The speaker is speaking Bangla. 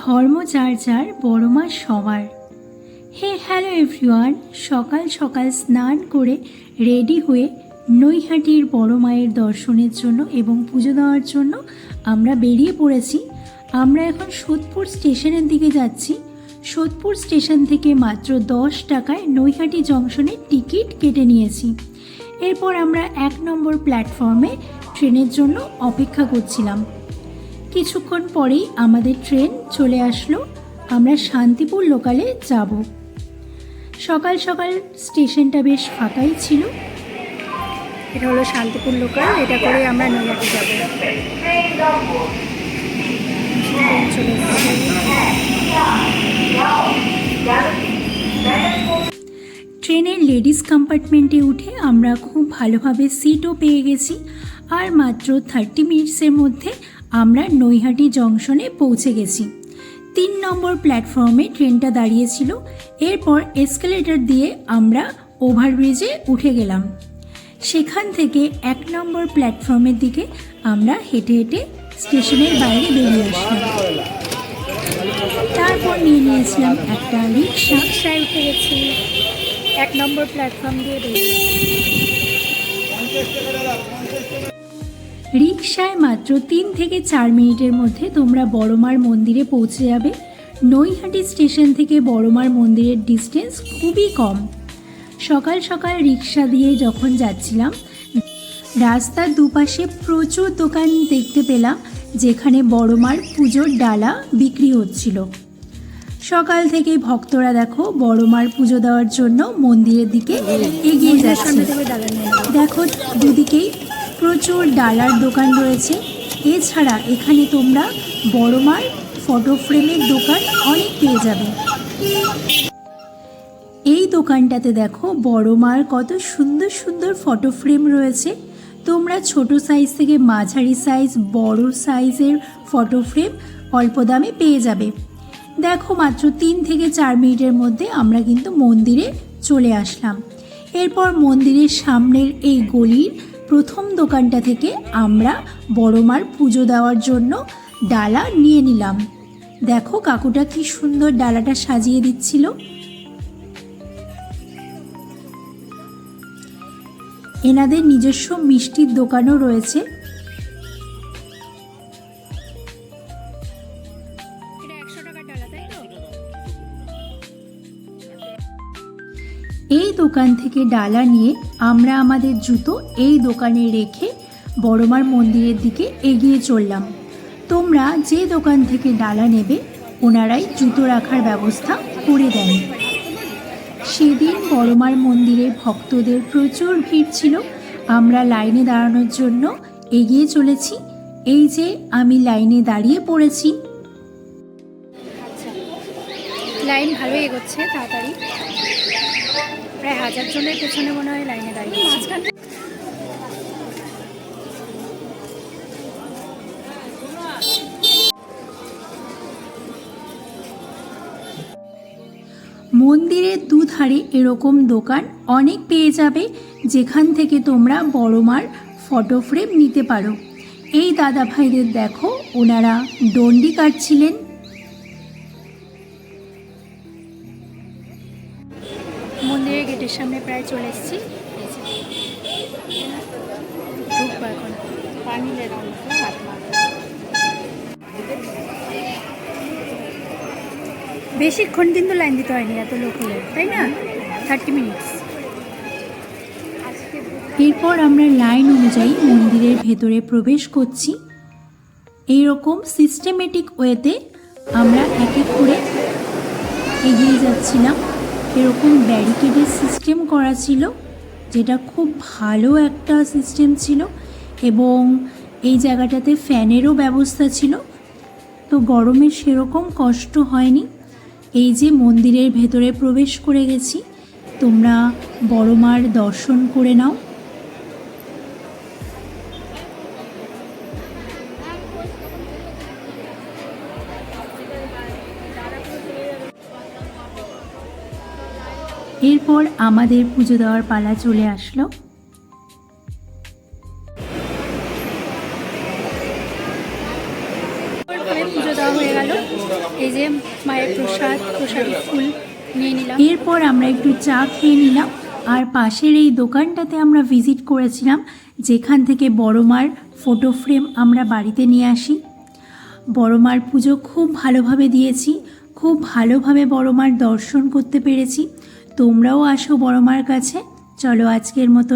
ধর্ম যার যার, বড় মা সবার। হ্যালো এভরিওয়ান, সকাল সকাল স্নান করে রেডি হয়ে নৈহাটির বড় মায়ের দর্শনের জন্য এবং পুজো দেওয়ার জন্য আমরা বেরিয়ে পড়েছি। আমরা এখন সোদপুর স্টেশনের দিকে যাচ্ছি। সোদপুর স্টেশন থেকে মাত্র 10 টাকায় নৈহাটি জংশনের টিকিট কেটে নিয়েছি। এরপর আমরা 1 নম্বর প্ল্যাটফর্মে ট্রেনের জন্য অপেক্ষা করছিলাম। কিছুক্ষণ পরেই আমাদের ট্রেন চলে আসলো। আমরা শান্তিপুর লোকালে যাব। সকাল সকাল স্টেশনটা বেশ ফাঁকাই ছিল। এটা হলো শান্তিপুর লোকাল, এটা করে আমরা নৈহাটি যাব। ট্রেনের লেডিস কম্পার্টমেন্টে উঠে আমরা খুব ভালোভাবে সিটও পেয়ে গেছি। আর মাত্র 30 মিনিটসের মধ্যে আমরা নৈহাটি জংশনে পৌঁছে গেছি। 3 নম্বর প্ল্যাটফর্মে ট্রেনটা দাঁড়িয়েছিল। এরপর এসকেলেটর দিয়ে আমরা ওভারব্রিজে উঠে গেলাম। সেখান থেকে 1 নম্বর প্ল্যাটফর্মের দিকে আমরা হেঁটে হেঁটে স্টেশনের বাইরে বেরিয়ে আসলাম। তারপর নিয়েছিলাম একটা রিক্সায় উঠে গেছি। 1 নম্বর প্ল্যাটফর্ম দিয়ে বেরিয়ে রিক্সায় মাত্র 3 থেকে 4 মিনিটের মধ্যে তোমরা বড়মার মন্দিরে পৌঁছে যাবে। নৈহাটি স্টেশন থেকে বড়মার মন্দিরের ডিস্টেন্স খুবই কম। সকাল সকাল রিক্সা দিয়ে যখন যাচ্ছিলাম, রাস্তার দুপাশে প্রচুর দোকান দেখতে পেলাম, যেখানে বড়মার পুজোর ডালা বিক্রি হচ্ছিল। সকাল থেকেই ভক্তরা দেখো বড়মার পুজো দেওয়ার জন্য মন্দিরের দিকে এগিয়ে যাচ্ছে। দেখো দুদিকেই প্রচুর ডালার দোকান রয়েছে। এছাড়া এখানে তোমরা বড়মার ফটো ফ্রেমের দোকান অনেক পেয়ে যাবে। এই দোকানটাতে দেখো বড়মার কত সুন্দর সুন্দর ফটো ফ্রেম রয়েছে। তোমরা ছোট সাইজ থেকে মাঝারি সাইজ, বড় সাইজের ফটো ফ্রেম অল্প দামে পেয়ে যাবে। দেখো মাত্র 3 থেকে 4 মিনিটের মধ্যে আমরা কিন্তু মন্দিরে চলে আসলাম। এরপর মন্দিরের সামনের এই গলির প্রথম দোকানটা থেকে আমরা বড়মার পুজো দেওয়ার জন্য ডালা নিয়ে নিলাম। দেখো কাকুটা কি সুন্দর ডালাটা সাজিয়ে দিচ্ছিল। এনাদের নিজস্ব মিষ্টির দোকানও রয়েছে। এই দোকান থেকে ডালা নিয়ে আমরা আমাদের জুতো এই দোকানে রেখে বড়মার মন্দিরের দিকে এগিয়ে চললাম। তোমরা যে দোকান থেকে ডালা নেবে ওনারাই জুতো রাখার ব্যবস্থা করে দেন। সেদিন বড়মার মন্দিরে ভক্তদের প্রচুর ভিড় ছিল। আমরা লাইনে দাঁড়ানোর জন্য এগিয়ে চলেছি। এই যে আমি লাইনে দাঁড়িয়ে পড়েছি। লাইন ভালো এগোচ্ছে, তাড়াতাড়ি প্রায় 1000 জনের পেছনে মনে হয় লাইনে দাঁড়িয়ে। মন্দিরের দুধারে এরকম দোকান অনেক পেয়ে যাবে, যেখান থেকে তোমরা বড়মার ফটো ফ্রেম নিতে পারো। এই দাদা ভাইদের দেখো, ওনারা ডন্ডি কাটছিলেন। মন্দিরের গেটের সামনে প্রায় চলে এসেছি। এখন বেশিক্ষণ কিন্তু লাইন দিতে হয়নি, এত লোক হলে, তাই না? 30 মিনিটস। এরপর আমরা লাইন অনুযায়ী মন্দিরের ভেতরে প্রবেশ করছি। এইরকম সিস্টেমেটিক ওয়েতে আমরা এক এক করে এগিয়ে যাচ্ছিলাম। এরকম ব্যারিকেডের সিস্টেম করা ছিল, যেটা খুব ভালো একটা সিস্টেম ছিল, এবং এই জায়গাটাতে ফ্যানেরও ব্যবস্থা ছিল। তো গরমে সেরকম কষ্ট হয়নি। এই যে মন্দিরের ভেতরে প্রবেশ করে গেছি, তোমরা বড়মার দর্শন করে নাও। এরপর আমাদের পুজো দেওয়ার পালা চলে আসলো। পুজো দেওয়া হয়ে গেল। এই যে মায়ের প্রসাদী ফুল নিয়ে নিলাম। এরপর আমরা একটু চা খেয়ে নিলাম। আর পাশের এই দোকানটাতে আমরা ভিজিট করেছিলাম, যেখান থেকে বড় মার ফটো ফ্রেম আমরা বাড়িতে নিয়ে আসি। বড় মার পুজো খুব ভালোভাবে দিয়েছি, খুব ভালোভাবে বড় মার দর্শন করতে পেরেছি। তোমরাও আসো বড় মার কাছে। চলো আজকের মতো